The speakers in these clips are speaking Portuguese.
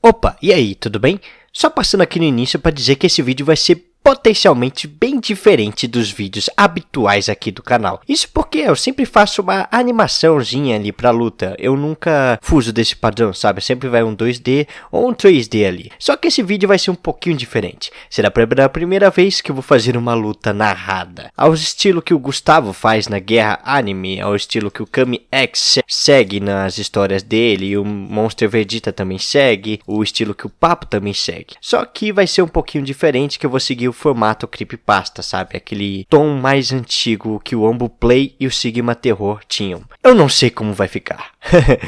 Opa, e aí, tudo bem? Só passando aqui no início para dizer que esse vídeo vai ser potencialmente bem diferente dos vídeos habituais aqui do canal. Isso porque eu sempre faço uma animaçãozinha ali pra luta. Eu nunca fujo desse padrão, sabe? Sempre vai um 2D ou um 3D ali. Só que esse vídeo vai ser um pouquinho diferente. Será a primeira vez que eu vou fazer uma luta narrada. Ao estilo que o Gustavo faz na Guerra Anime, ao estilo que o Kami X segue nas histórias dele, e o Monster Vegeta também segue, o estilo que o Papo também segue. Só que vai ser um pouquinho diferente, que eu vou seguir o formato creepypasta, sabe? Aquele tom mais antigo que o Ambu Play e o Sigma Terror tinham. Eu não sei como vai ficar.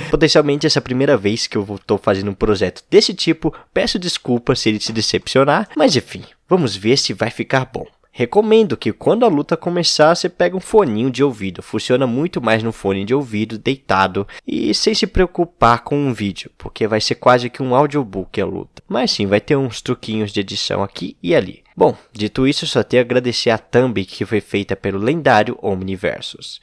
Potencialmente essa é a primeira vez que eu estou fazendo um projeto desse tipo. Peço desculpas se ele se decepcionar, mas enfim, vamos ver se vai ficar bom. Recomendo que quando a luta começar, você pegue um foninho de ouvido. Funciona muito mais no fone de ouvido, deitado e sem se preocupar com um vídeo, porque vai ser quase que um audiobook a luta. Mas sim, vai ter uns truquinhos de edição aqui e ali. Bom, dito isso, só tenho a agradecer a thumb que foi feita pelo lendário Omniversus.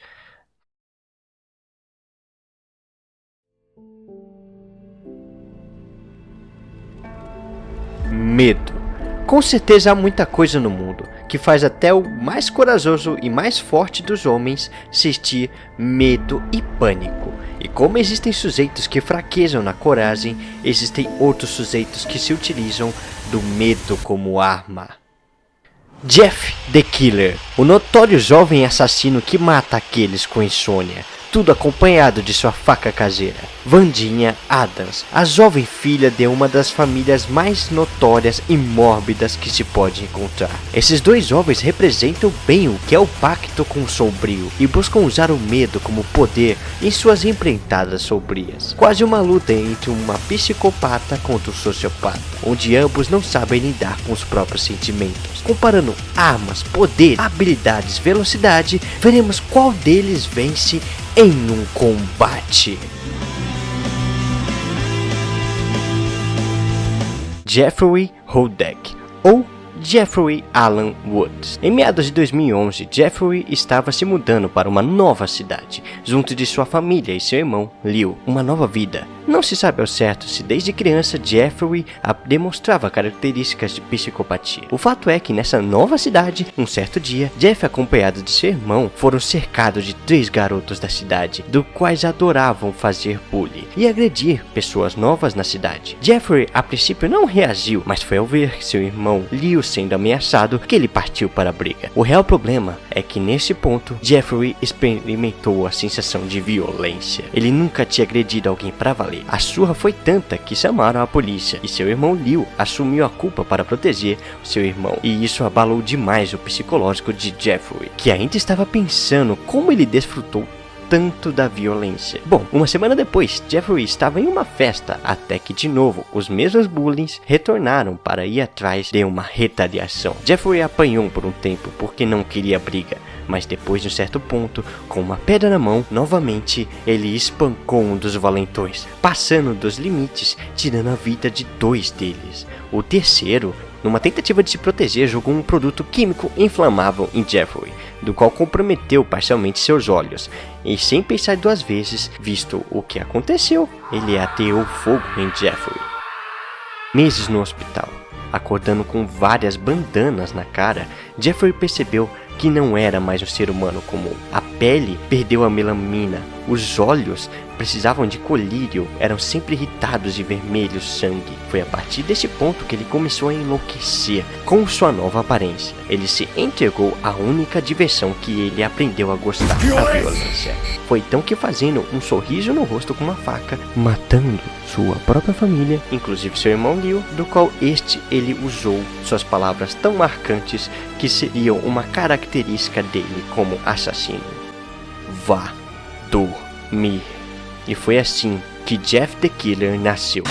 Medo. Com certeza há muita coisa no mundo que faz até o mais corajoso e mais forte dos homens sentir medo e pânico. E como existem sujeitos que fraquejam na coragem, existem outros sujeitos que se utilizam do medo como arma. Jeff the Killer, o notório jovem assassino que mata aqueles com insônia, tudo acompanhado de sua faca caseira. Vandinha Adams, a jovem filha de uma das famílias mais notórias e mórbidas que se pode encontrar. Esses dois jovens representam bem o que é o pacto com o sombrio e buscam usar o medo como poder em suas empreitadas sombrias. Quase uma luta entre uma psicopata contra um sociopata, onde ambos não sabem lidar com os próprios sentimentos. Comparando armas, poder, habilidades, velocidade, veremos qual deles vence em um combate. Jeffrey Hodeck, ou Jeffrey Alan Woods. Em meados de 2011, Jeffrey estava se mudando para uma nova cidade, junto de sua família e seu irmão, Leo. Uma nova vida. Não se sabe ao certo se desde criança Jeffrey demonstrava características de psicopatia. O fato é que nessa nova cidade, um certo dia, Jeff acompanhado de seu irmão foram cercados de 3 garotos da cidade, dos quais adoravam fazer bullying e agredir pessoas novas na cidade. Jeffrey a princípio não reagiu, mas foi ao ver seu irmão Leo sendo ameaçado que ele partiu para a briga. O real problema é que nesse ponto, Jeffrey experimentou a sensação de violência. Ele nunca tinha agredido alguém para valer. A surra foi tanta que chamaram a polícia e seu irmão Leo assumiu a culpa para proteger seu irmão, e isso abalou demais o psicológico de Jeffrey, que ainda estava pensando como ele desfrutou tanto da violência. Bom, uma semana depois, Jeffrey estava em uma festa, até que de novo os mesmos bullies retornaram para ir atrás de uma retaliação. Jeffrey apanhou por um tempo porque não queria briga, mas depois de um certo ponto, com uma pedra na mão, novamente ele espancou um dos valentões, passando dos limites, tirando a vida de 2 deles. O terceiro, numa tentativa de se proteger, jogou um produto químico inflamável em Jeffrey, do qual comprometeu parcialmente seus olhos, e sem pensar 2 vezes, visto o que aconteceu, ele ateou fogo em Jeffrey. Meses no hospital, acordando com várias bandanas na cara, Jeffrey percebeu que não era mais um ser humano comum. A pele perdeu a melanina, os olhos precisavam de colírio, eram sempre irritados de vermelho sangue. Foi a partir desse ponto que ele começou a enlouquecer com sua nova aparência. Ele se entregou à única diversão que ele aprendeu a gostar, a violência. Foi então que, fazendo um sorriso no rosto com uma faca, matando sua própria família, inclusive seu irmão Leo, do qual ele usou suas palavras tão marcantes que seriam uma característica dele como assassino: vá dormir. E foi assim que Jeff the Killer nasceu.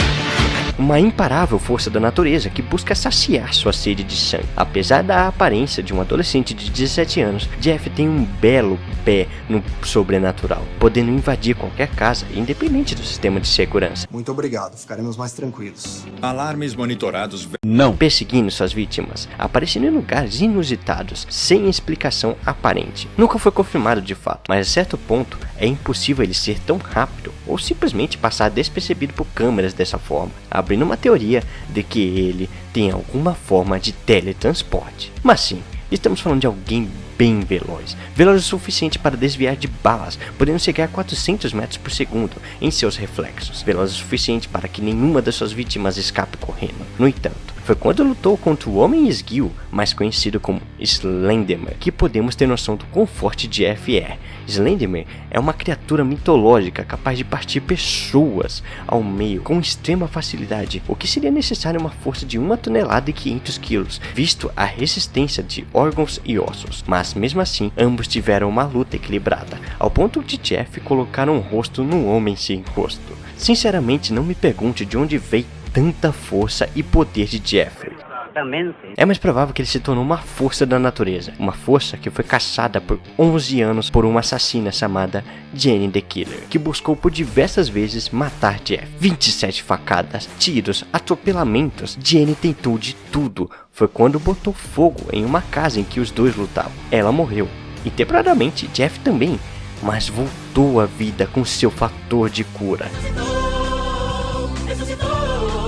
Uma imparável força da natureza que busca saciar sua sede de sangue. Apesar da aparência de um adolescente de 17 anos, Jeff tem um belo pé no sobrenatural, podendo invadir qualquer casa, independente do sistema de segurança. Muito obrigado, ficaremos mais tranquilos. Alarmes monitorados. Não. perseguindo suas vítimas, aparecendo em lugares inusitados, sem explicação aparente. Nunca foi confirmado de fato, mas a certo ponto é impossível ele ser tão rápido ou simplesmente passar despercebido por câmeras dessa forma, abrindo uma teoria de que ele tem alguma forma de teletransporte. Mas sim, estamos falando de alguém bem veloz o suficiente para desviar de balas, podendo chegar a 400 metros por segundo em seus reflexos, veloz o suficiente para que nenhuma das suas vítimas escape correndo. No entanto, foi quando lutou contra o Homem Esguio, mais conhecido como Slenderman, que podemos ter noção do quão forte Jeff é. Slenderman é uma criatura mitológica capaz de partir pessoas ao meio com extrema facilidade, o que seria necessário uma força de 1 tonelada e 500 quilos, visto a resistência de órgãos e ossos. Mas mesmo assim, ambos tiveram uma luta equilibrada, ao ponto de Jeff colocar um rosto no homem sem rosto. Sinceramente, não me pergunte de onde veio tanta força e poder de Jeffrey. É mais provável que ele se tornou uma força da natureza, uma força que foi caçada por 11 anos por uma assassina chamada Jenny the Killer, que buscou por diversas vezes matar Jeff. 27 facadas, tiros, atropelamentos, Jenny tentou de tudo. Foi quando botou fogo em uma casa em que os dois lutavam. Ela morreu, e temporariamente Jeff também, mas voltou à vida com seu fator de cura.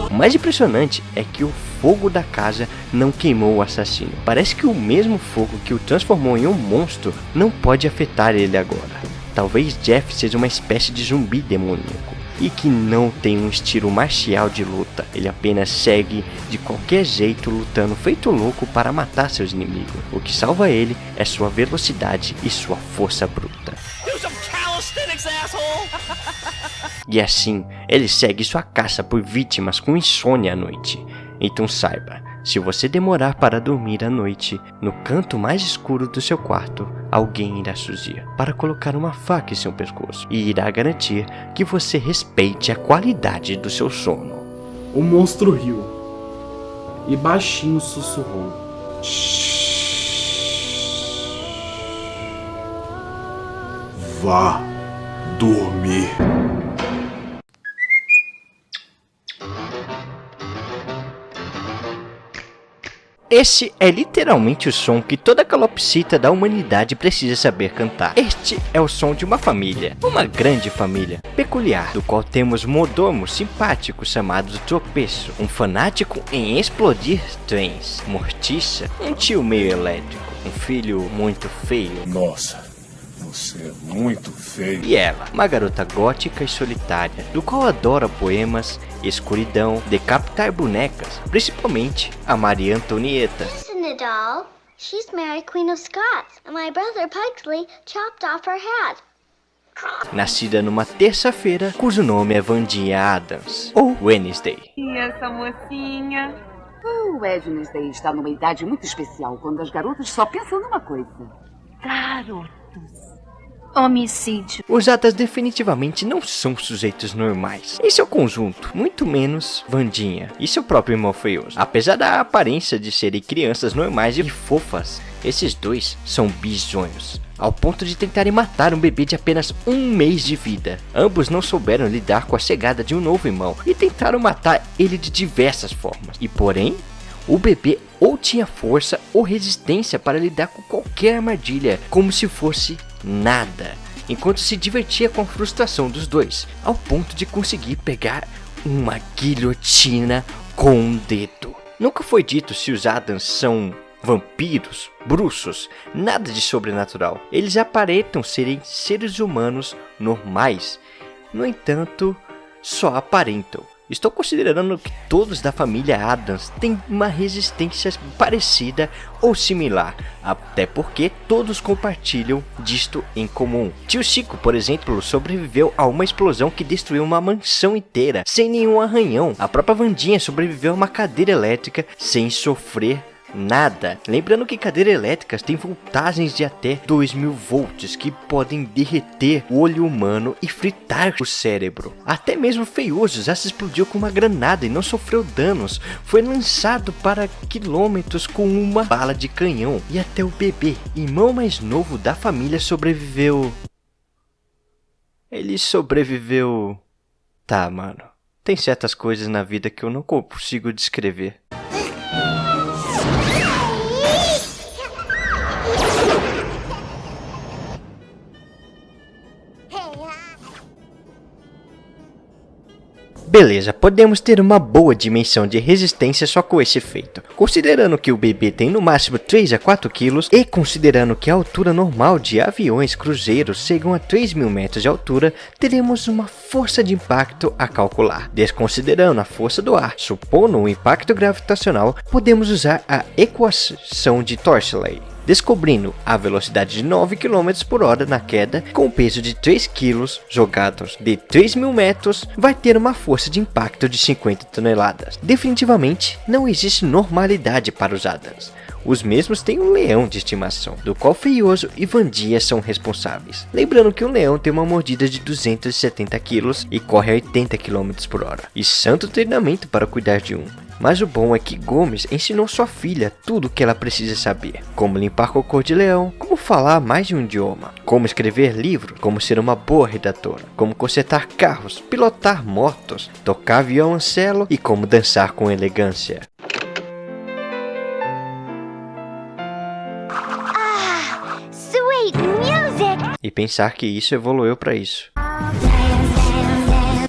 O mais impressionante é que o fogo da casa não queimou o assassino. Parece que o mesmo fogo que o transformou em um monstro não pode afetar ele agora. Talvez Jeff seja uma espécie de zumbi demoníaco e que não tem um estilo marcial de luta. Ele apenas segue de qualquer jeito lutando feito louco para matar seus inimigos. O que salva ele é sua velocidade e sua força bruta. E assim, ele segue sua caça por vítimas com insônia à noite. Então saiba, se você demorar para dormir à noite, no canto mais escuro do seu quarto, alguém irá surgir para colocar uma faca em seu pescoço e irá garantir que você respeite a qualidade do seu sono. O monstro riu e baixinho sussurrou: vá dormir. Esse é literalmente o som que toda calopsita da humanidade precisa saber cantar. Este é o som de uma família, uma grande família, peculiar, do qual temos um mordomo simpático chamado Tropeço, um fanático em explodir trens, Mortiça, um tio meio elétrico, um filho muito feio. Nossa, você é muito feio. E ela, uma garota gótica e solitária, do qual adora poemas, escuridão, decapitar bonecas, principalmente a Maria Antonieta. Listen, Nadal. She's Mary Queen of Scots, and my brother Pugsley chopped off her head. Nascida numa terça-feira, cujo nome é Vandinha Adams, ou Wednesday. E essa mocinha? O Wednesday está numa idade muito especial, quando as garotas só pensam numa coisa: garotos. Homicídio. Os Adas definitivamente não são sujeitos normais em seu conjunto, muito menos Vandinha e seu próprio irmão feioso. Apesar da aparência de serem crianças normais e fofas, esses dois são bizonhos, ao ponto de tentarem matar um bebê de apenas 1 mês de vida. Ambos não souberam lidar com a chegada de um novo irmão e tentaram matar ele de diversas formas. E porém, o bebê ou tinha força ou resistência para lidar com qualquer armadilha, como se fosse nada, enquanto se divertia com a frustração dos dois, ao ponto de conseguir pegar uma guilhotina com um dedo. Nunca foi dito se os Adams são vampiros, bruxos, nada de sobrenatural. Eles aparentam serem seres humanos normais, no entanto, só aparentam. Estou considerando que todos da família Adams têm uma resistência parecida ou similar, até porque todos compartilham disto em comum. Tio Chico, por exemplo, sobreviveu a uma explosão que destruiu uma mansão inteira, sem nenhum arranhão. A própria Vandinha sobreviveu a uma cadeira elétrica sem sofrer nada. Lembrando que cadeiras elétricas têm voltagens de até 2000 volts que podem derreter o olho humano e fritar o cérebro. Até mesmo Feioso já se explodiu com uma granada e não sofreu danos. Foi lançado para quilômetros com uma bala de canhão. E até o bebê, irmão mais novo da família, sobreviveu. Ele sobreviveu. Tá, mano. Tem certas coisas na vida que eu não consigo descrever. Beleza, podemos ter uma boa dimensão de resistência só com esse efeito. Considerando que o bebê tem no máximo 3 a 4 quilos e considerando que a altura normal de aviões cruzeiros chegam a 3.000 metros de altura, teremos uma força de impacto a calcular. Desconsiderando a força do ar, supondo um impacto gravitacional, podemos usar a equação de Torsley, descobrindo a velocidade de 9 km por hora na queda com o peso de 3 kg jogados de 3.000 metros, vai ter uma força de impacto de 50 toneladas. Definitivamente não existe normalidade para os Adams. Os mesmos têm um leão de estimação, do qual Feioso e Vandia são responsáveis. Lembrando que um leão tem uma mordida de 270 kg e corre a 80 km por hora, e santo treinamento para cuidar de um. Mas o bom é que Gomes ensinou sua filha tudo o que ela precisa saber. Como limpar cocô de leão, como falar mais de um idioma, como escrever livro, como ser uma boa redatora, como consertar carros, pilotar motos, tocar violoncelo e como dançar com elegância. Sweet music! E pensar que isso evoluiu para isso.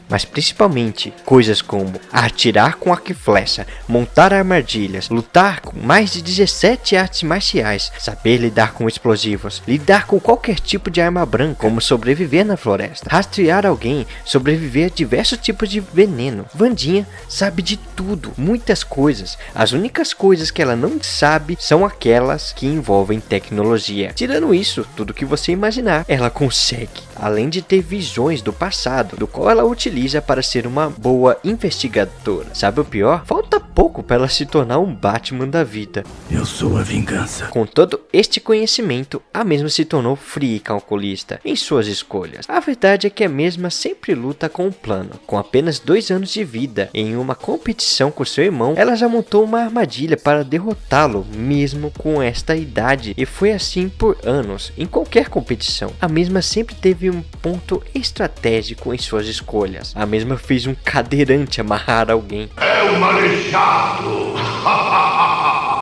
Mas principalmente coisas como atirar com arco e flecha, montar armadilhas, lutar com mais de 17 artes marciais, saber lidar com explosivos, lidar com qualquer tipo de arma branca, como sobreviver na floresta, rastrear alguém, sobreviver a diversos tipos de veneno. Vandinha sabe de tudo, muitas coisas. As únicas coisas que ela não sabe são aquelas que envolvem tecnologia. Tirando isso, tudo que você imaginar, ela consegue. Além de ter visões do passado, do qual ela utiliza para ser uma boa investigadora. Sabe o pior? Falta pouco para ela se tornar um Batman da vida. Eu sou a vingança. Com todo este conhecimento, a mesma se tornou fria e calculista em suas escolhas. A verdade é que a mesma sempre luta com um plano. Com apenas 2 anos de vida, em uma competição com seu irmão, ela já montou uma armadilha para derrotá-lo, mesmo com esta idade, e foi assim por anos, em qualquer competição. A mesma sempre teve um ponto estratégico em suas escolhas. A mesma fez um cadeirante amarrar alguém. É um aleijado!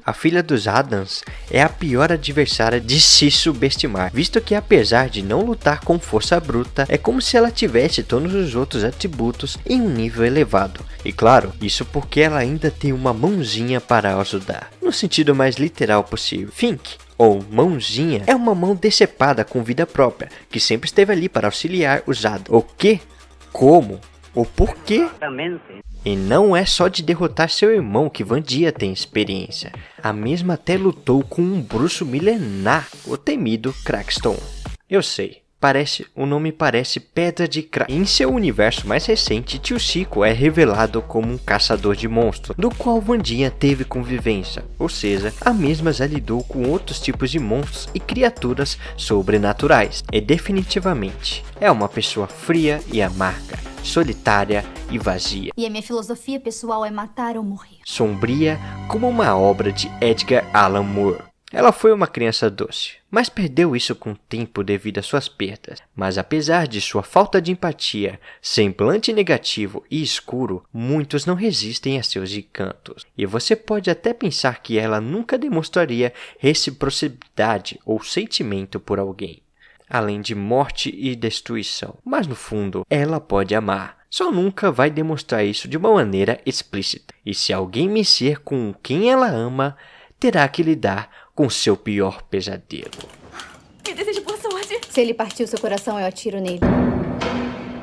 A filha dos Adams é a pior adversária de se subestimar, visto que apesar de não lutar com força bruta, é como se ela tivesse todos os outros atributos em um nível elevado. E claro, isso porque ela ainda tem uma mãozinha para ajudar, no sentido mais literal possível. Fink, ou mãozinha, é uma mão decepada com vida própria, que sempre esteve ali para auxiliar os Adams. O que? Como? O porquê? E não é só de derrotar seu irmão que Vandia tem experiência. A mesma até lutou com um bruxo milenar, o temido Crackstone. Eu sei, o nome parece Pedra de Crack. Em seu universo mais recente, Tio Chico é revelado como um caçador de monstros, do qual Vandinha teve convivência, ou seja, a mesma já lidou com outros tipos de monstros e criaturas sobrenaturais. E definitivamente, é uma pessoa fria e amarga, solitária e vazia. E a minha filosofia pessoal é matar ou morrer. Sombria como uma obra de Edgar Allan Poe. Ela foi uma criança doce, mas perdeu isso com o tempo devido às suas perdas. Mas apesar de sua falta de empatia, semblante negativo e escuro, muitos não resistem a seus encantos. E você pode até pensar que ela nunca demonstraria reciprocidade ou sentimento por alguém, além de morte e destruição. Mas no fundo, ela pode amar. Só nunca vai demonstrar isso de uma maneira explícita. E se alguém mexer com quem ela ama, terá que lidar com seu pior pesadelo. Me desejo boa sorte. Se ele partiu seu coração, eu atiro nele.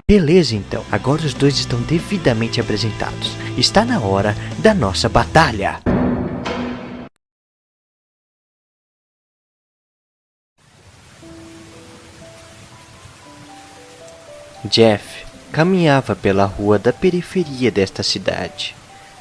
Beleza então, agora os dois estão devidamente apresentados. Está na hora da nossa batalha. Jeff caminhava pela rua da periferia desta cidade,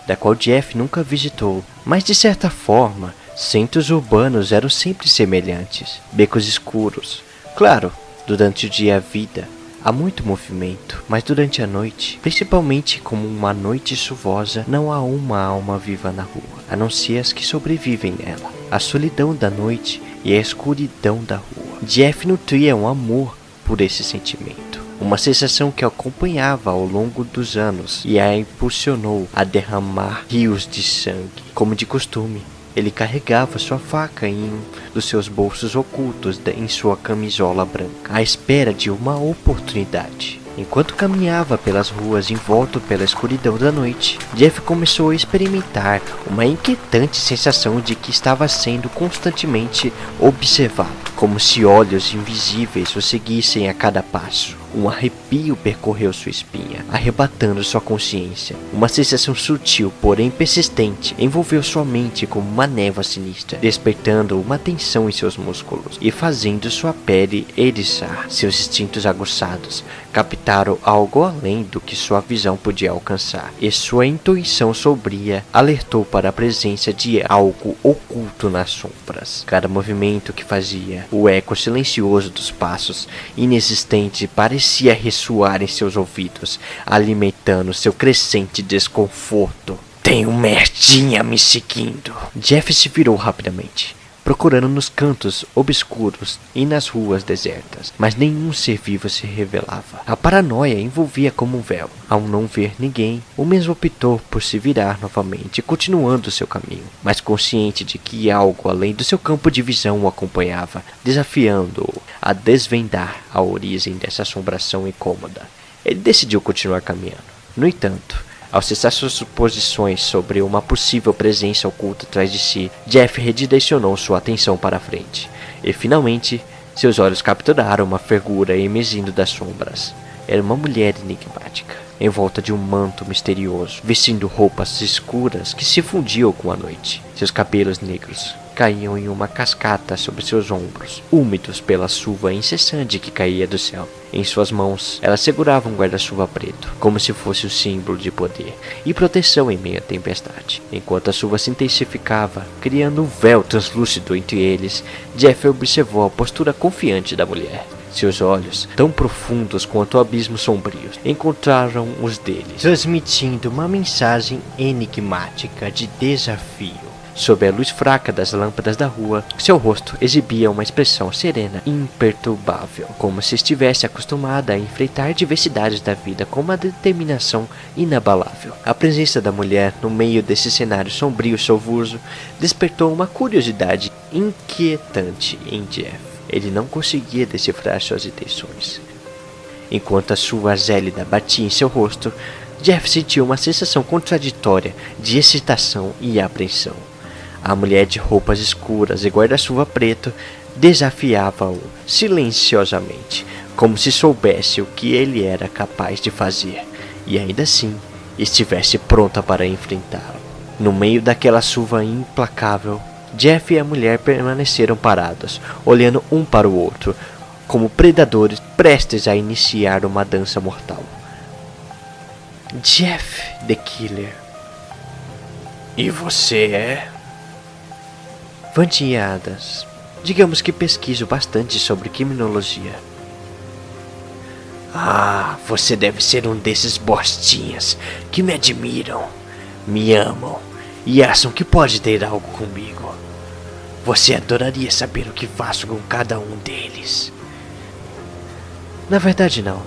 da qual Jeff nunca visitou, mas de certa forma, centros urbanos eram sempre semelhantes, becos escuros. Claro, durante o dia a vida há muito movimento, mas durante a noite, principalmente como uma noite chuvosa, não há uma alma viva na rua, a não ser as que sobrevivem nela. A solidão da noite e a escuridão da rua. Jeff nutria um amor por esse sentimento. Uma sensação que o acompanhava ao longo dos anos e a impulsionou a derramar rios de sangue. Como de costume, ele carregava sua faca em um dos seus bolsos ocultos em sua camisola branca, à espera de uma oportunidade. Enquanto caminhava pelas ruas envolto pela escuridão da noite, Jeff começou a experimentar uma inquietante sensação de que estava sendo constantemente observado, como se olhos invisíveis o seguissem a cada passo. Um arrepio percorreu sua espinha, arrebatando sua consciência. Uma sensação sutil, porém persistente, envolveu sua mente como uma névoa sinistra, despertando uma tensão em seus músculos e fazendo sua pele eriçar. Seus instintos aguçados captaram algo além do que sua visão podia alcançar, e sua intuição sombria alertou para a presença de algo oculto nas sombras. Cada movimento que fazia, o eco silencioso dos passos inexistentes parecia ressoar em seus ouvidos, alimentando seu crescente desconforto. Tem um merdinha me seguindo. Jeff se virou rapidamente, procurando nos cantos obscuros e nas ruas desertas, mas nenhum ser vivo se revelava. A paranoia envolvia como um véu. Ao não ver ninguém, o mesmo optou por se virar novamente, continuando seu caminho, mas consciente de que algo além do seu campo de visão o acompanhava, desafiando-o a desvendar a origem dessa assombração incômoda. Ele decidiu continuar caminhando. No entanto, ao cessar suas suposições sobre uma possível presença oculta atrás de si, Jeff redirecionou sua atenção para a frente, e finalmente seus olhos capturaram uma figura emergindo das sombras. Era uma mulher enigmática, em volta de um manto misterioso, vestindo roupas escuras que se fundiam com a noite. Seus cabelos negros caíam em uma cascata sobre seus ombros, úmidos pela chuva incessante que caía do céu. Em suas mãos, ela segurava um guarda-chuva preto, como se fosse o símbolo de poder e proteção em meio à tempestade. Enquanto a chuva se intensificava, criando um véu translúcido entre eles, Jeff observou a postura confiante da mulher. Seus olhos, tão profundos quanto abismos sombrios, encontraram os dele, transmitindo uma mensagem enigmática de desafio. Sob a luz fraca das lâmpadas da rua, seu rosto exibia uma expressão serena e imperturbável, como se estivesse acostumada a enfrentar diversidades da vida com uma determinação inabalável. A presença da mulher no meio desse cenário sombrio e solvoso despertou uma curiosidade inquietante em Jeff. Ele não conseguia decifrar suas intenções. Enquanto a chuva gélida batia em seu rosto, Jeff sentiu uma sensação contraditória de excitação e apreensão. A mulher de roupas escuras e guarda-chuva preto desafiava-o silenciosamente, como se soubesse o que ele era capaz de fazer, e ainda assim estivesse pronta para enfrentá-lo. No meio daquela chuva implacável, Jeff e a mulher permaneceram parados, olhando um para o outro, como predadores prestes a iniciar uma dança mortal. Jeff the Killer. E você é? Vantinhadas. Digamos que pesquiso bastante sobre criminologia. Ah, você deve ser um desses bostinhas que me admiram, me amam e acham que pode ter algo comigo. Você adoraria saber o que faço com cada um deles. Na verdade, não.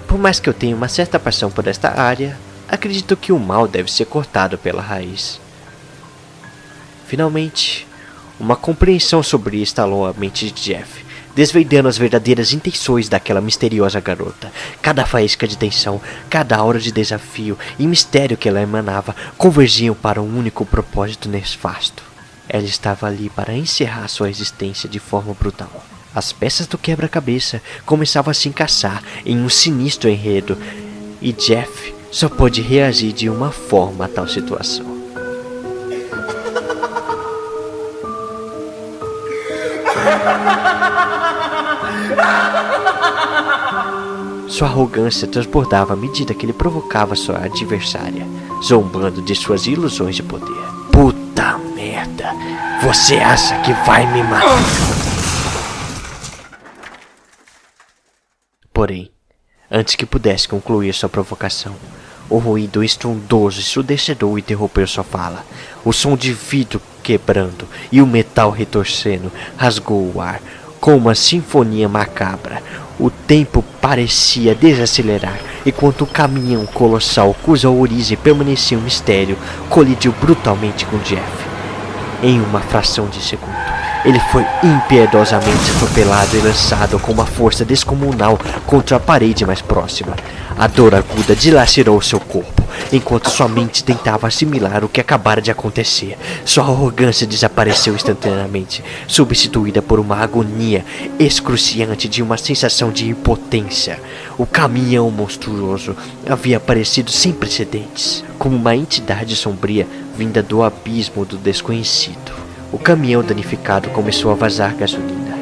Por mais que eu tenha uma certa paixão por esta área, acredito que o mal deve ser cortado pela raiz. Finalmente, uma compreensão sobre instalou a mente de Jeff, desvendando as verdadeiras intenções daquela misteriosa garota. Cada faísca de tensão, cada aura de desafio e mistério que ela emanava convergiam para um único propósito nefasto. Ela estava ali para encerrar sua existência de forma brutal. As peças do quebra-cabeça começavam a se encaixar em um sinistro enredo, e Jeff só pôde reagir de uma forma a tal situação. Sua arrogância transbordava à medida que ele provocava sua adversária, zombando de suas ilusões de poder. Puta merda! Você acha que vai me matar? Porém, antes que pudesse concluir sua provocação, o ruído estrondoso e ensurdecedor interrompeu sua fala. O som de vidro quebrando e o metal retorcendo rasgou o ar com uma sinfonia macabra. O tempo parecia desacelerar, enquanto o caminhão colossal, cuja origem permanecia um mistério, colidiu brutalmente com Jeff. Em uma fração de segundo, Ele foi impiedosamente atropelado e lançado com uma força descomunal contra a parede mais próxima. A dor aguda dilacerou seu corpo, enquanto sua mente tentava assimilar o que acabara de acontecer. Sua arrogância desapareceu instantaneamente, substituída por uma agonia excruciante de uma sensação de impotência. O caminhão monstruoso havia aparecido sem precedentes, como uma entidade sombria vinda do abismo do desconhecido. O caminhão danificado começou a vazar gasolina,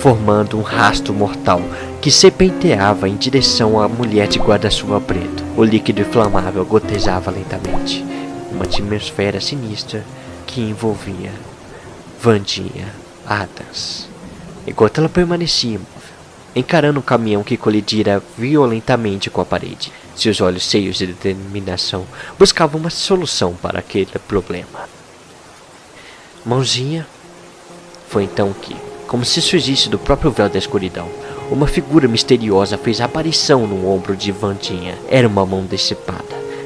formando um rastro mortal que serpenteava em direção à mulher de guarda-chuva preto. O líquido inflamável gotejava lentamente, uma atmosfera sinistra que envolvia Vandinha Adams. Enquanto ela permanecia imóvel, encarando um caminhão que colidira violentamente com a parede, seus olhos cheios de determinação buscavam uma solução para aquele problema. Mãozinha. Foi então que, como se surgisse do próprio véu da escuridão, uma figura misteriosa fez aparição no ombro de Vandinha. Era uma mão decepada,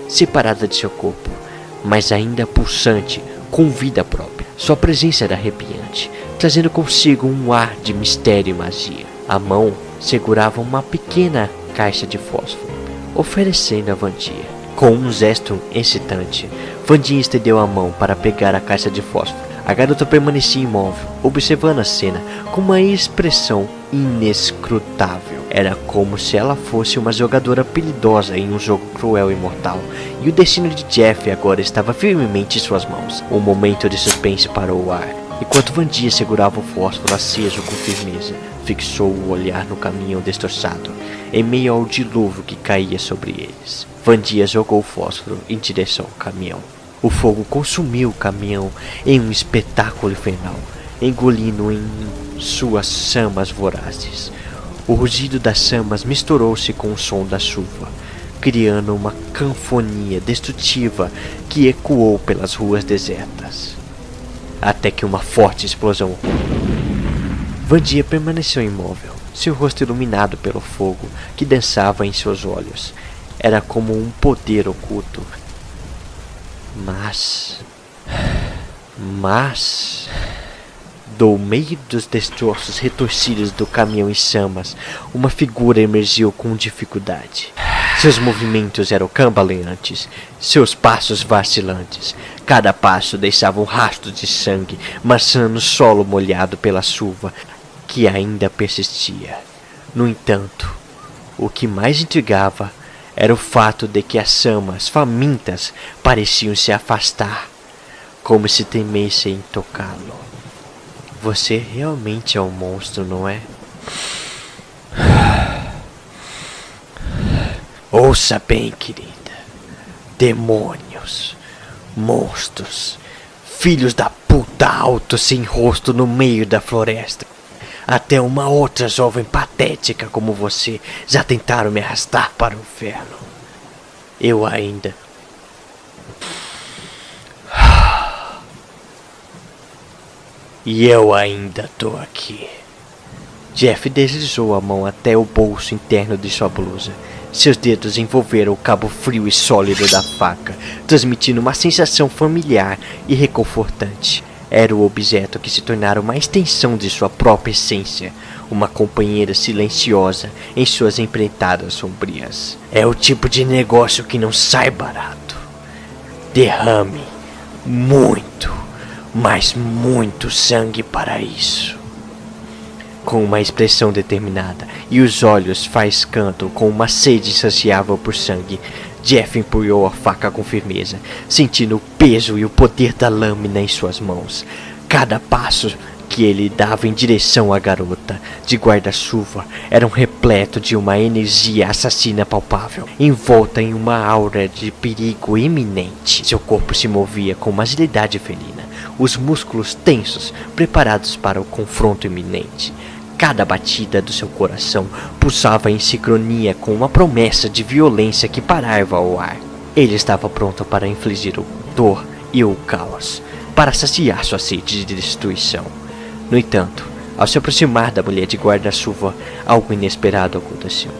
separada de seu corpo, mas ainda pulsante, com vida própria. Sua presença era arrepiante, trazendo consigo um ar de mistério e magia. A mão segurava uma pequena caixa de fósforo, oferecendo a Vandinha. Com um gesto excitante, Vandinha estendeu a mão para pegar a caixa de fósforo. A garota permanecia imóvel, observando a cena com uma expressão inescrutável. Era como se ela fosse uma jogadora habilidosa em um jogo cruel e mortal, e o destino de Jeff agora estava firmemente em suas mãos. Um momento de suspense parou o ar, enquanto Vandinha segurava o fósforo aceso com firmeza. Fixou o olhar no caminhão destroçado, em meio ao dilúvio que caía sobre eles. Vandinha jogou o fósforo em direção ao caminhão. O fogo consumiu o caminhão em um espetáculo infernal, engolindo em suas chamas vorazes. O rugido das chamas misturou-se com o som da chuva, criando uma canfonia destrutiva que ecoou pelas ruas desertas. Até que uma forte explosão ocorreu. Vandinha permaneceu imóvel, seu rosto iluminado pelo fogo que dançava em seus olhos. Era como um poder oculto. Mas, do meio dos destroços retorcidos do caminhão em chamas, uma figura emergiu com dificuldade. Seus movimentos eram cambaleantes, seus passos vacilantes. Cada passo deixava um rastro de sangue, marcando o solo molhado pela chuva, que ainda persistia. No entanto, o que mais intrigava era o fato de que as chamas famintas pareciam se afastar, como se temessem tocá-lo. Você realmente é um monstro, não é? Ouça bem, querida. Demônios, monstros, filhos da puta altos sem rosto no meio da floresta. Até uma outra jovem patética como você já tentaram me arrastar para o inferno. E eu ainda tô aqui. Jeff deslizou a mão até o bolso interno de sua blusa. Seus dedos envolveram o cabo frio e sólido da faca, transmitindo uma sensação familiar e reconfortante. Era o objeto que se tornara uma extensão de sua própria essência, uma companheira silenciosa em suas empreitadas sombrias. É o tipo de negócio que não sai barato. Derrame muito, mas muito sangue para isso. Com uma expressão determinada e os olhos faiscando com uma sede insaciável por sangue, Jeff empunhou a faca com firmeza, sentindo o peso e o poder da lâmina em suas mãos. Cada passo que ele dava em direção à garota de guarda-chuva era repleto de uma energia assassina palpável, envolta em uma aura de perigo iminente. Seu corpo se movia com uma agilidade felina, os músculos tensos, preparados para o confronto iminente. Cada batida do seu coração pulsava em sincronia com uma promessa de violência que parava ao ar. Ele estava pronto para infligir o dor e o caos, para saciar sua sede de destruição. No entanto, ao se aproximar da mulher de guarda-chuva, algo inesperado aconteceu.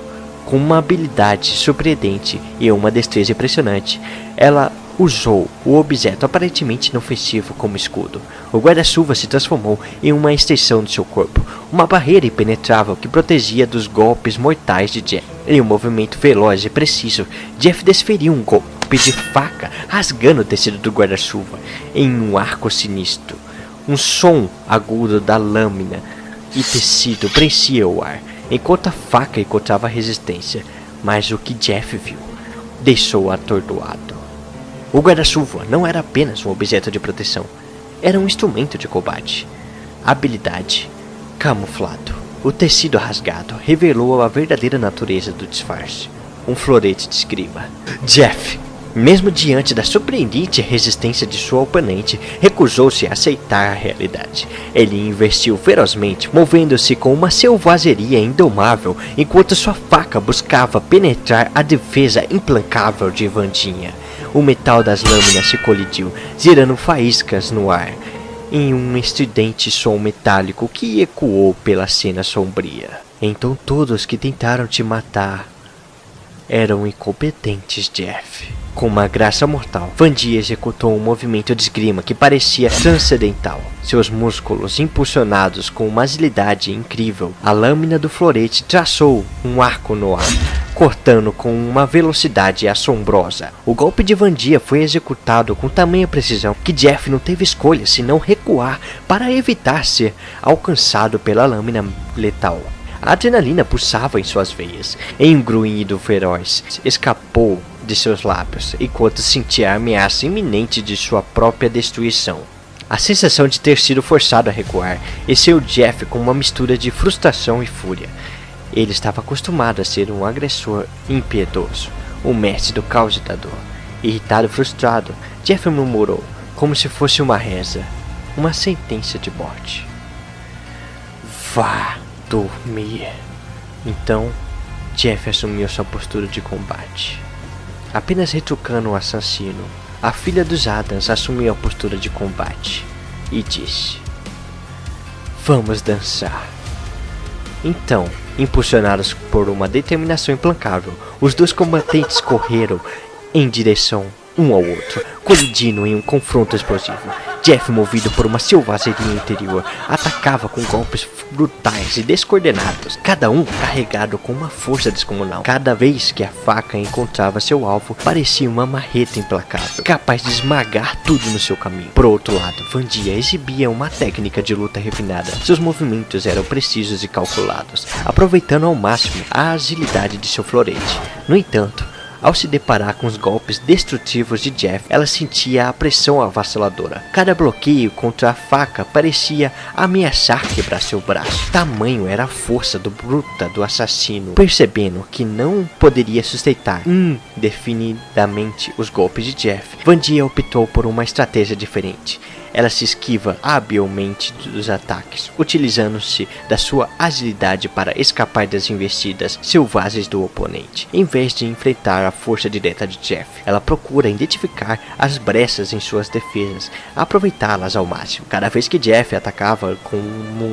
Com uma habilidade surpreendente e uma destreza impressionante, ela usou o objeto aparentemente inofensivo como escudo. O guarda-chuva se transformou em uma extensão de seu corpo, uma barreira impenetrável que protegia dos golpes mortais de Jeff. Em um movimento veloz e preciso, Jeff desferiu um golpe de faca, rasgando o tecido do guarda-chuva em um arco sinistro. Um som agudo da lâmina e tecido preenchia o ar, enquanto a faca encontrava resistência, mas o que Jeff viu deixou-o atordoado. O guarda-chuva não era apenas um objeto de proteção, era um instrumento de combate. Habilidade: camuflado. O tecido rasgado revelou a verdadeira natureza do disfarce. Um florete de esgrima. Jeff, mesmo diante da surpreendente resistência de sua oponente, recusou-se a aceitar a realidade. Ele investiu ferozmente, movendo-se com uma selvageria indomável, enquanto sua faca buscava penetrar a defesa implacável de Wandinha. O metal das lâminas se colidiu, gerando faíscas no ar, em um estridente som metálico que ecoou pela cena sombria. Então todos que tentaram te matar eram incompetentes, Jeff. Com uma graça mortal, Wandinha executou um movimento de esgrima que parecia transcendental. Seus músculos impulsionados com uma agilidade incrível, a lâmina do florete traçou um arco no ar, cortando com uma velocidade assombrosa. O golpe de Wandinha foi executado com tamanha precisão que Jeff não teve escolha senão recuar para evitar ser alcançado pela lâmina letal. A adrenalina pulsava em suas veias. Em um grunhido feroz, escapou de seus lábios, enquanto sentia a ameaça iminente de sua própria destruição. A sensação de ter sido forçado a recuar encheu Jeff com uma mistura de frustração e fúria. Ele estava acostumado a ser um agressor impiedoso, um mestre do caos e da dor. Irritado e frustrado, Jeff murmurou, como se fosse uma reza, uma sentença de morte: vá dormir. Então, Jeff assumiu sua postura de combate. Apenas retrucando o assassino, a filha dos Adams assumiu a postura de combate e disse: vamos dançar. Então, impulsionados por uma determinação implacável, os dois combatentes correram em direção um ao outro, colidindo em um confronto explosivo. Jeff, movido por uma selvageria interior, atacava com golpes brutais e descoordenados, cada um carregado com uma força descomunal. Cada vez que a faca encontrava seu alvo, parecia uma marreta implacável, capaz de esmagar tudo no seu caminho. Por outro lado, Wandinha exibia uma técnica de luta refinada. Seus movimentos eram precisos e calculados, aproveitando ao máximo a agilidade de seu florete. No entanto, ao se deparar com os golpes destrutivos de Jeff, ela sentia a pressão avassaladora. Cada bloqueio contra a faca parecia ameaçar quebrar seu braço. Tamanho era a força bruta do assassino. Percebendo que não poderia sustentar indefinidamente os golpes de Jeff, Wandinha optou por uma estratégia diferente. Ela se esquiva habilmente dos ataques, utilizando-se da sua agilidade para escapar das investidas selvagens do oponente. Em vez de enfrentar a força direta de Jeff, ela procura identificar as brechas em suas defesas, aproveitá-las ao máximo. Cada vez que Jeff atacava como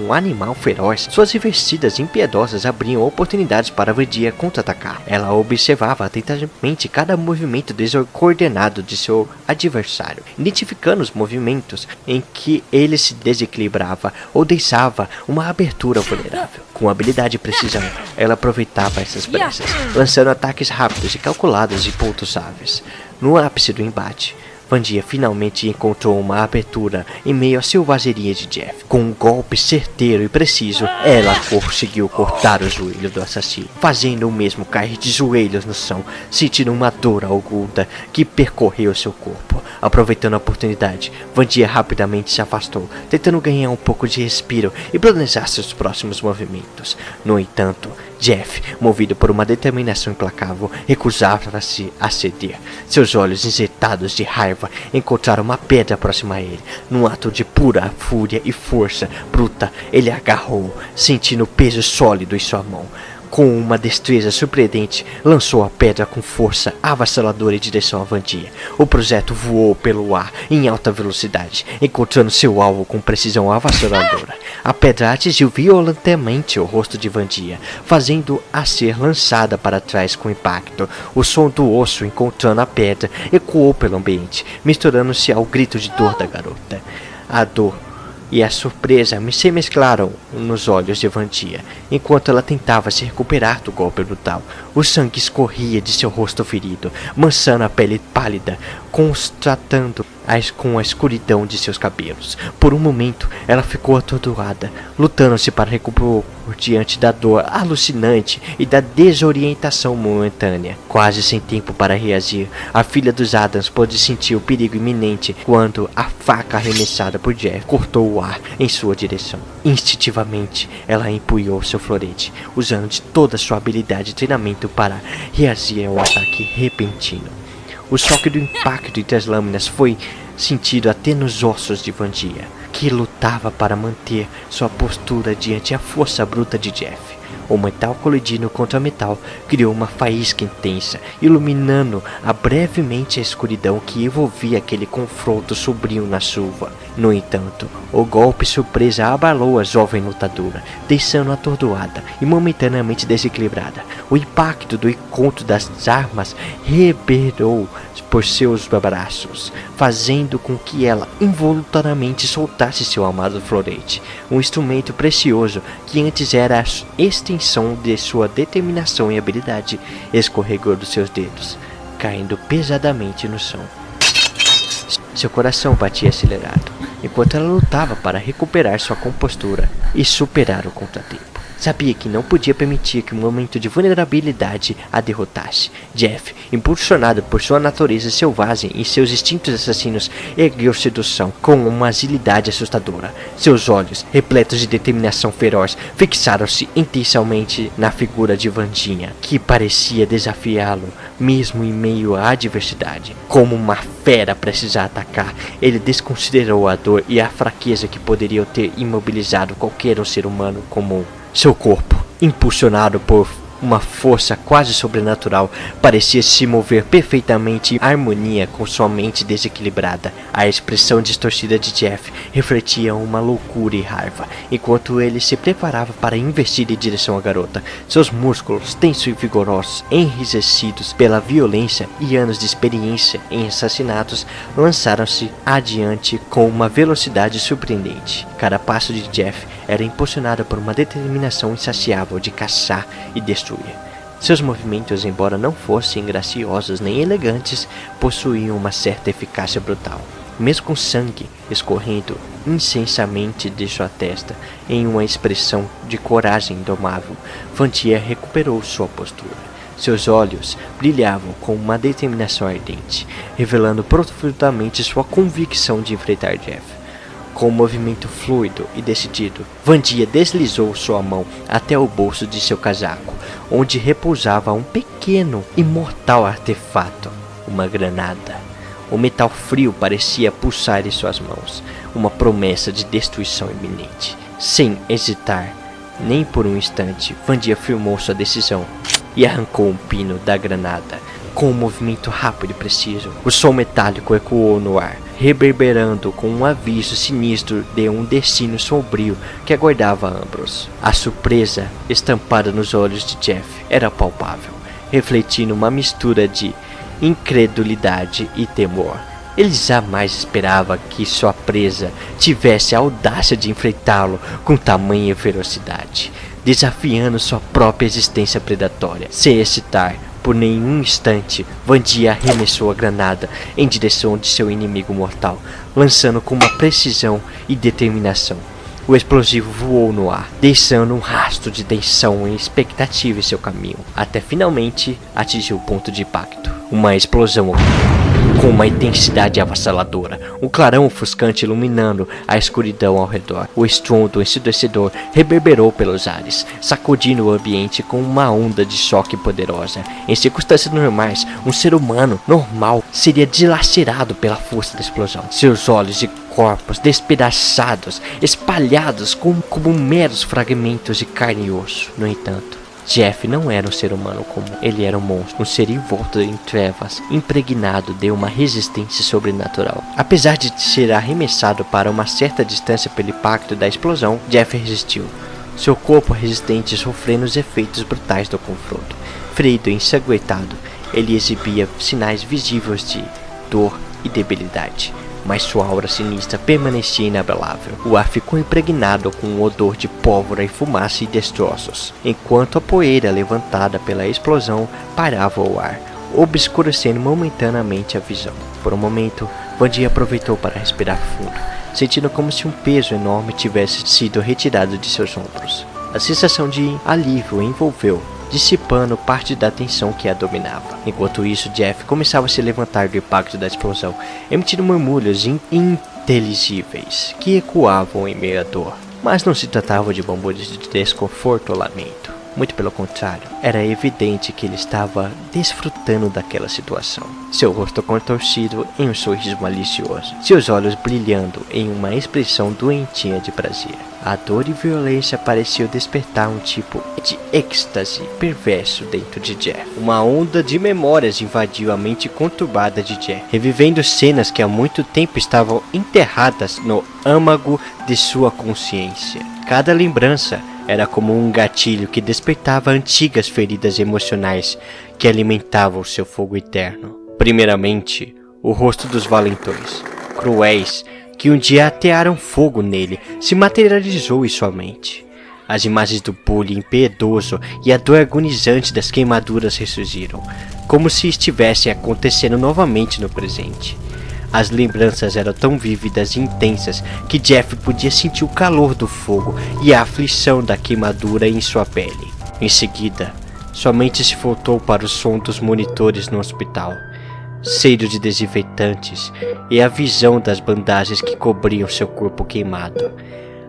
um animal feroz, suas investidas impiedosas abriam oportunidades para Wandinha contra-atacar. Ela observava atentamente cada movimento descoordenado de seu adversário, identificando os movimentos em que ele se desequilibrava ou deixava uma abertura vulnerável. Com habilidade e precisão, ela aproveitava essas brechas, lançando ataques rápidos e calculados em pontos chaves. No ápice do embate, Wandinha finalmente encontrou uma abertura em meio à selvageria de Jeff. Com um golpe certeiro e preciso, ela conseguiu cortar o joelho do assassino, fazendo o mesmo cair de joelhos no chão, sentindo uma dor aguda que percorreu seu corpo. Aproveitando a oportunidade, Wandinha rapidamente se afastou, tentando ganhar um pouco de respiro e planejar seus próximos movimentos. No entanto, Jeff, movido por uma determinação implacável, recusava-se a ceder. Seus olhos injetados de raiva encontraram uma pedra próxima a ele. Num ato de pura fúria e força bruta, ele agarrou, sentindo o peso sólido em sua mão. Com uma destreza surpreendente, lançou a pedra com força avassaladora em direção a Wandinha. O projeto voou pelo ar em alta velocidade, encontrando seu alvo com precisão avassaladora. A pedra atingiu violentamente o rosto de Vandia, fazendo-a ser lançada para trás com impacto. O som do osso encontrando a pedra ecoou pelo ambiente, misturando-se ao grito de dor da garota. A dor e a surpresa se mesclaram nos olhos de Vandia, enquanto ela tentava se recuperar do golpe brutal. O sangue escorria de seu rosto ferido, manchando a pele pálida, contrastando com a escuridão de seus cabelos. Por um momento, ela ficou atordoada, lutando-se para recuperar diante da dor alucinante e da desorientação momentânea. Quase sem tempo para reagir, a filha dos Adams pôde sentir o perigo iminente quando a faca arremessada por Jeff cortou o ar em sua direção. Instintivamente, ela empunhou seu florete, usando de toda sua habilidade e treinamento para reagir ao ataque repentino. O choque do impacto entre as lâminas foi sentido até nos ossos de Vandia, que lutava para manter sua postura diante a força bruta de Jeff. O metal colidindo contra metal criou uma faísca intensa, iluminando brevemente a escuridão que envolvia aquele confronto sombrio na chuva. No entanto, o golpe surpresa abalou a jovem lutadora, deixando-a atordoada e momentaneamente desequilibrada. O impacto do encontro das armas reverberou por seus braços, fazendo com que ela involuntariamente soltasse seu amado florete, um instrumento precioso que antes era a extensão de sua determinação e habilidade. Escorregou dos seus dedos, caindo pesadamente no chão. Seu coração batia acelerado, enquanto ela lutava para recuperar sua compostura e superar o contratempo. Sabia que não podia permitir que um momento de vulnerabilidade a derrotasse. Jeff, impulsionado por sua natureza selvagem e seus instintos assassinos, ergueu-se do chão com uma agilidade assustadora. Seus olhos, repletos de determinação feroz, fixaram-se intensamente na figura de Vandinha, que parecia desafiá-lo, mesmo em meio à adversidade. Como uma fera prestes a atacar, ele desconsiderou a dor e a fraqueza que poderiam ter imobilizado qualquer ser humano comum. Seu corpo, impulsionado por uma força quase sobrenatural, parecia se mover perfeitamente em harmonia com sua mente desequilibrada. A expressão distorcida de Jeff refletia uma loucura e raiva, enquanto ele se preparava para investir em direção à garota. Seus músculos, tensos e vigorosos, enrijecidos pela violência e anos de experiência em assassinatos, lançaram-se adiante com uma velocidade surpreendente. Cada passo de Jeff era impulsionado por uma determinação insaciável de caçar e destruir. Seus movimentos, embora não fossem graciosos nem elegantes, possuíam uma certa eficácia brutal. Mesmo com sangue escorrendo incessantemente de sua testa, em uma expressão de coragem indomável, Vandia recuperou sua postura. Seus olhos brilhavam com uma determinação ardente, revelando profundamente sua convicção de enfrentar Jeff. Com um movimento fluido e decidido, Vandia deslizou sua mão até o bolso de seu casaco, onde repousava um pequeno e mortal artefato, uma granada. O metal frio parecia pulsar em suas mãos, uma promessa de destruição iminente. Sem hesitar nem por um instante, Vandia firmou sua decisão e arrancou um pino da granada. Com um movimento rápido e preciso, o som metálico ecoou no ar, reverberando com um aviso sinistro de um destino sombrio que aguardava ambos. A surpresa estampada nos olhos de Jeff era palpável, refletindo uma mistura de incredulidade e temor. Ele jamais esperava que sua presa tivesse a audácia de enfrentá-lo com tamanha ferocidade, desafiando sua própria existência predatória. Sem hesitar por nenhum instante, Vandia arremessou a granada em direção de seu inimigo mortal, lançando com uma precisão e determinação. O explosivo voou no ar, deixando um rastro de tensão e expectativa em seu caminho, até finalmente atingir o ponto de impacto. Uma explosão com uma intensidade avassaladora, um clarão ofuscante iluminando a escuridão ao redor. O estrondo ensurdecedor reverberou pelos ares, sacudindo o ambiente com uma onda de choque poderosa. Em circunstâncias normais, um ser humano normal seria dilacerado pela força da explosão. Seus olhos e corpos despedaçados, espalhados como meros fragmentos de carne e osso. No entanto, Jeff não era um ser humano comum, ele era um monstro, um ser envolto em trevas, impregnado de uma resistência sobrenatural. Apesar de ser arremessado para uma certa distância pelo impacto da explosão, Jeff resistiu. Seu corpo resistente sofrendo os efeitos brutais do confronto. Ferido e ensanguentado, ele exibia sinais visíveis de dor e debilidade, mas sua aura sinistra permanecia inabalável. O ar ficou impregnado com um odor de pólvora e fumaça e destroços, enquanto a poeira levantada pela explosão pairava o ar, obscurecendo momentaneamente a visão. Por um momento, Vandia aproveitou para respirar fundo, sentindo como se um peso enorme tivesse sido retirado de seus ombros. A sensação de alívio envolveu, dissipando parte da tensão que a dominava. Enquanto isso, Jeff começava a se levantar do impacto da explosão, emitindo murmúrios ininteligíveis que ecoavam em meio à dor. Mas não se tratava de murmúrios de desconforto ou lamento. Muito pelo contrário, era evidente que ele estava desfrutando daquela situação. Seu rosto contorcido em um sorriso malicioso, seus olhos brilhando em uma expressão doentia de prazer. A dor e violência pareciam despertar um tipo de êxtase perverso dentro de Jeff. Uma onda de memórias invadiu a mente conturbada de Jeff, revivendo cenas que há muito tempo estavam enterradas no âmago de sua consciência. Cada lembrança era como um gatilho que despertava antigas feridas emocionais que alimentavam seu fogo eterno. Primeiramente, o rosto dos valentões, cruéis, que um dia atearam fogo nele, se materializou em sua mente. As imagens do bullying impiedoso e a dor agonizante das queimaduras ressurgiram, como se estivessem acontecendo novamente no presente. As lembranças eram tão vívidas e intensas que Jeff podia sentir o calor do fogo e a aflição da queimadura em sua pele. Em seguida, sua mente se voltou para o som dos monitores no hospital, cheiro de desinfetantes e a visão das bandagens que cobriam seu corpo queimado.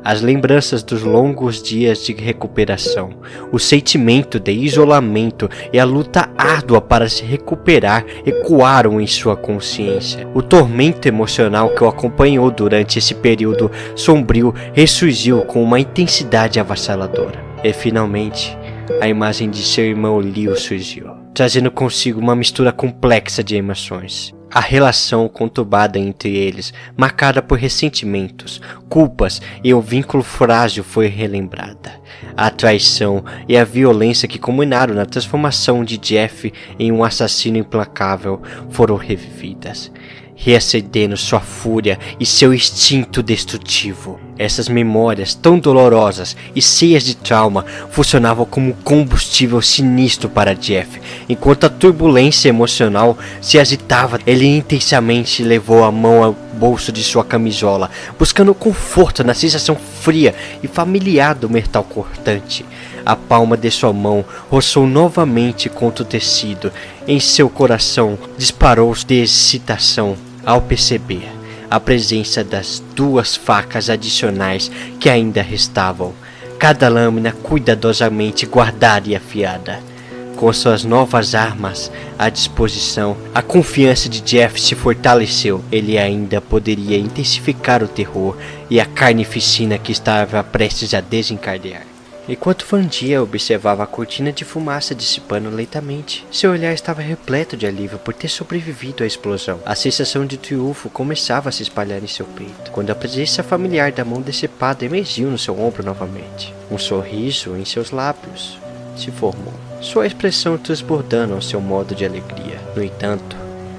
As lembranças dos longos dias de recuperação, o sentimento de isolamento e a luta árdua para se recuperar ecoaram em sua consciência. O tormento emocional que o acompanhou durante esse período sombrio ressurgiu com uma intensidade avassaladora. E finalmente, a imagem de seu irmão Leo surgiu, trazendo consigo uma mistura complexa de emoções. A relação conturbada entre eles, marcada por ressentimentos, culpas e um vínculo frágil foi relembrada. A traição e a violência que culminaram na transformação de Jeff em um assassino implacável foram revividas, reacendendo sua fúria e seu instinto destrutivo. Essas memórias tão dolorosas e cheias de trauma funcionavam como combustível sinistro para Jeff. Enquanto a turbulência emocional se agitava, ele intensamente levou a mão ao bolso de sua camisola, buscando conforto na sensação fria e familiar do metal cortante. A palma de sua mão roçou novamente contra o tecido. Em seu coração disparou de excitação ao perceber a presença das 2 facas adicionais que ainda restavam, cada lâmina cuidadosamente guardada e afiada. Com suas novas armas à disposição, a confiança de Jeff se fortaleceu. Ele ainda poderia intensificar o terror e a carnificina que estava prestes a desencadear. Enquanto Vandia observava a cortina de fumaça dissipando lentamente, seu olhar estava repleto de alívio por ter sobrevivido à explosão. A sensação de triunfo começava a se espalhar em seu peito, quando a presença familiar da mão decepada emergiu no seu ombro novamente. Um sorriso em seus lábios se formou, sua expressão transbordando ao seu modo de alegria. No entanto,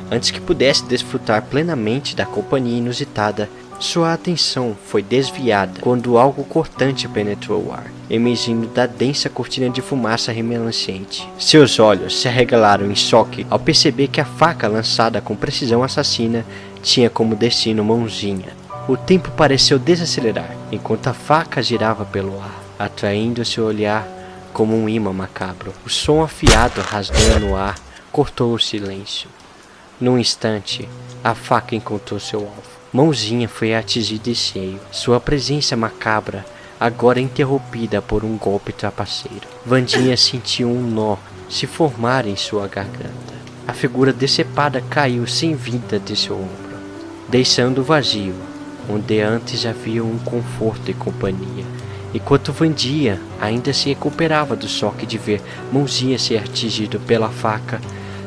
antes que pudesse desfrutar plenamente da companhia inusitada, sua atenção foi desviada quando algo cortante penetrou o ar, emergindo da densa cortina de fumaça remelancente. Seus olhos se arregalaram em choque ao perceber que a faca lançada com precisão assassina tinha como destino mãozinha. O tempo pareceu desacelerar, enquanto a faca girava pelo ar, atraindo seu olhar como um imã macabro. O som afiado rasgando no ar cortou o silêncio. Num instante, a faca encontrou seu alvo. Mãozinha foi atingida em cheio, sua presença macabra agora interrompida por um golpe trapaceiro. Vandinha sentiu um nó se formar em sua garganta. A figura decepada caiu sem vida de seu ombro, deixando vazio, onde antes havia um conforto e companhia. Enquanto Vandia ainda se recuperava do choque de ver Mãozinha ser atingido pela faca,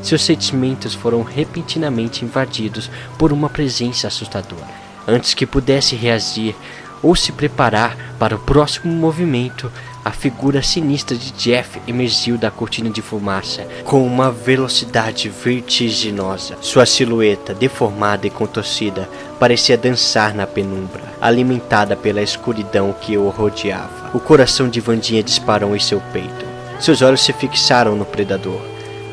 seus sentimentos foram repentinamente invadidos por uma presença assustadora. Antes que pudesse reagir ou se preparar para o próximo movimento, a figura sinistra de Jeff emergiu da cortina de fumaça com uma velocidade vertiginosa. Sua silhueta, deformada e contorcida, parecia dançar na penumbra, alimentada pela escuridão que o rodeava. O coração de Vandinha disparou em seu peito. Seus olhos se fixaram no predador,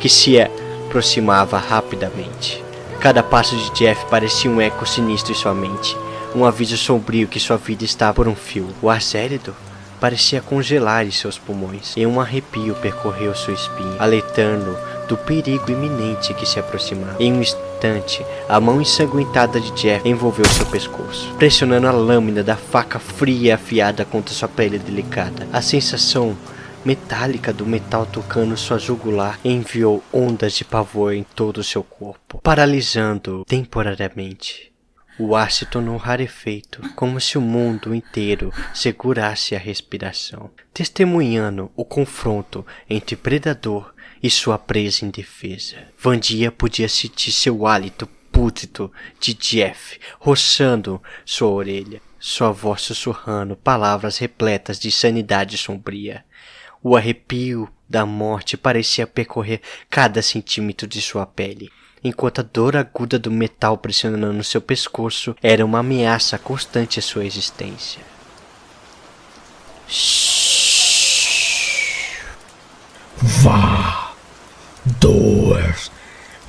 que se aproximava rapidamente. Cada passo de Jeff parecia um eco sinistro em sua mente, um aviso sombrio que sua vida estava por um fio. O ar gélido parecia congelar em seus pulmões, e um arrepio percorreu sua espinha, alertando do perigo iminente que se aproximava. Em um instante, a mão ensanguentada de Jeff envolveu seu pescoço, pressionando a lâmina da faca fria e afiada contra sua pele delicada. A sensação metálica do metal tocando sua jugular enviou ondas de pavor em todo o seu corpo, paralisando-o temporariamente. O ar se tornou rarefeito, como se o mundo inteiro segurasse a respiração, testemunhando o confronto entre predador e sua presa indefesa. Vandia podia sentir seu hálito pútrido de Jeff roçando sua orelha, sua voz sussurrando palavras repletas de sanidade sombria. O arrepio da morte parecia percorrer cada centímetro de sua pele, enquanto a dor aguda do metal pressionando seu pescoço era uma ameaça constante à sua existência. Vá dormir.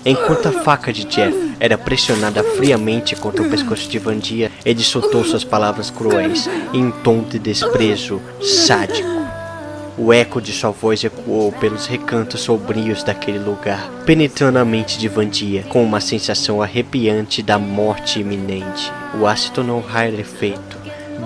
Enquanto a faca de Jeff era pressionada friamente contra o pescoço de Vandia, ele soltou suas palavras cruéis em um tom de desprezo sádico. O eco de sua voz ecoou pelos recantos sombrios daquele lugar, penetrando a mente de Vandia com uma sensação arrepiante da morte iminente. O ar se tornou rarefeito,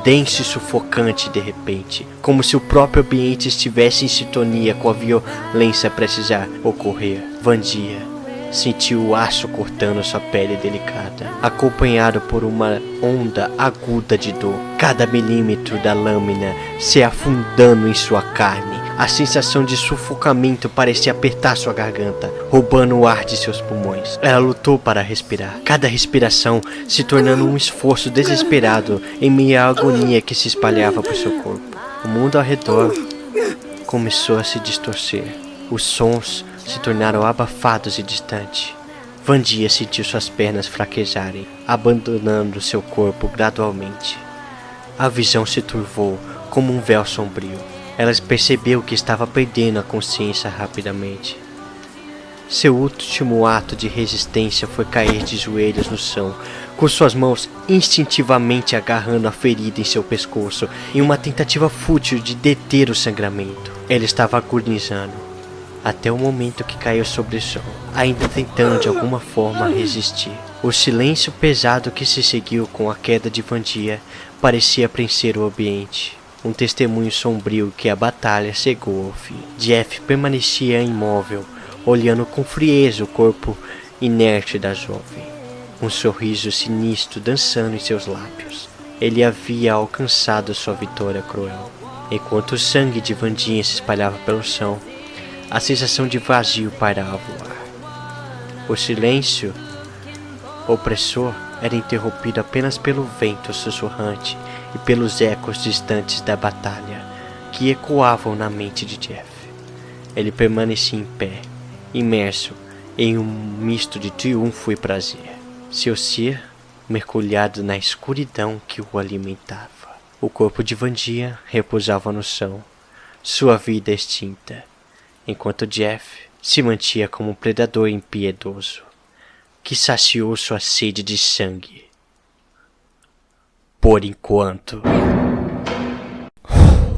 denso e sufocante de repente, como se o próprio ambiente estivesse em sintonia com a violência a precisar ocorrer. Vandia sentiu o aço cortando sua pele delicada, acompanhado por uma onda aguda de dor, cada milímetro da lâmina se afundando em sua carne. A sensação de sufocamento parecia apertar sua garganta, roubando o ar de seus pulmões. Ela lutou para respirar, cada respiração se tornando um esforço desesperado em meio à agonia que se espalhava por seu corpo. O mundo ao redor começou a se distorcer. Os sons se tornaram abafados e distantes. Vandia sentiu suas pernas fraquejarem, abandonando seu corpo gradualmente. A visão se turvou como um véu sombrio. Ela percebeu que estava perdendo a consciência rapidamente. Seu último ato de resistência foi cair de joelhos no chão, com suas mãos instintivamente agarrando a ferida em seu pescoço, em uma tentativa fútil de deter o sangramento. Ela estava agonizando, até o momento que caiu sobre o chão, ainda tentando de alguma forma resistir. O silêncio pesado que se seguiu com a queda de Vandia parecia preencher o ambiente, um testemunho sombrio que a batalha chegou ao fim. Jeff permanecia imóvel, olhando com frieza o corpo inerte da jovem, um sorriso sinistro dançando em seus lábios. Ele havia alcançado sua vitória cruel. Enquanto o sangue de Vandinha se espalhava pelo chão, a sensação de vazio pairava o ar. O silêncio opressor era interrompido apenas pelo vento sussurrante e pelos ecos distantes da batalha que ecoavam na mente de Jeff. Ele permanecia em pé, imerso em um misto de triunfo e prazer, seu ser mergulhado na escuridão que o alimentava. O corpo de Vandia repousava no chão, sua vida extinta, enquanto Jeff se mantinha como um predador impiedoso, que saciou sua sede de sangue. Por enquanto.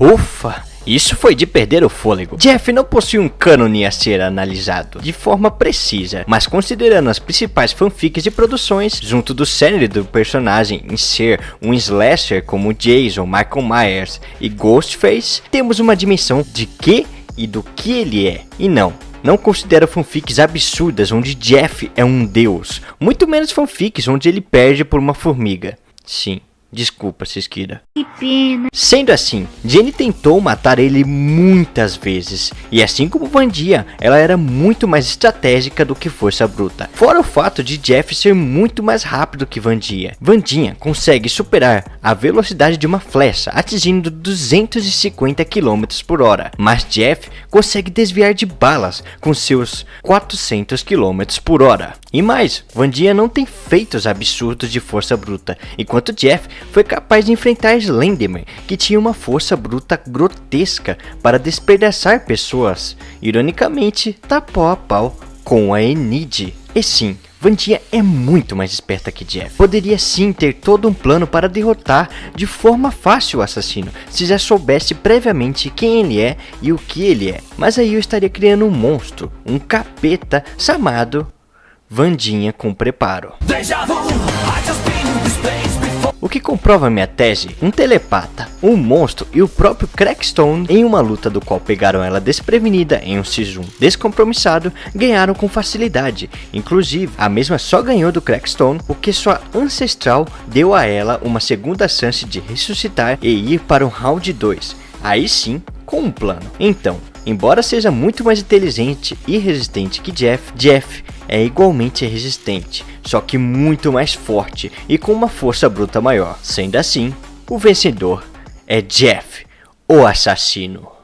Ufa! Isso foi de perder o fôlego. Jeff não possui um cânone a ser analisado de forma precisa, mas considerando as principais fanfics de produções, junto do cérebro do personagem em ser um slasher como Jason, Michael Myers e Ghostface, temos uma dimensão de que e do que ele é. E não Não considero fanfics absurdas onde Jeff é um deus, muito menos fanfics onde ele perde por uma formiga. Sim. Desculpa, Siskira. Que pena. Sendo assim, Jenny tentou matar ele muitas vezes, e assim como Vandia, ela era muito mais estratégica do que força bruta. Fora o fato de Jeff ser muito mais rápido que Vandia. Vandia consegue superar a velocidade de uma flecha, atingindo 250 km por hora, mas Jeff consegue desviar de balas com seus 400 km por hora. E mais, Vandia não tem feitos absurdos de força bruta, enquanto Jeff foi capaz de enfrentar Slenderman, que tinha uma força bruta grotesca para despedaçar pessoas. Ironicamente, tá pau a pau com a Enid. E sim, Vandia é muito mais esperta que Jeff. Poderia sim ter todo um plano para derrotar de forma fácil o assassino, se já soubesse previamente quem ele é e o que ele é. Mas aí eu estaria criando um monstro, um capeta chamado Vandinha com preparo. O que comprova minha tese? Um telepata, um monstro e o próprio Crackstone em uma luta do qual pegaram ela desprevenida em um X1 descompromissado, ganharam com facilidade. Inclusive, a mesma só ganhou do Crackstone porque sua ancestral deu a ela uma segunda chance de ressuscitar e ir para um round 2. Aí sim, com um plano. Então, embora seja muito mais inteligente e resistente que Jeff é igualmente resistente, só que muito mais forte e com uma força bruta maior. Sendo assim, o vencedor é Jeff, o assassino.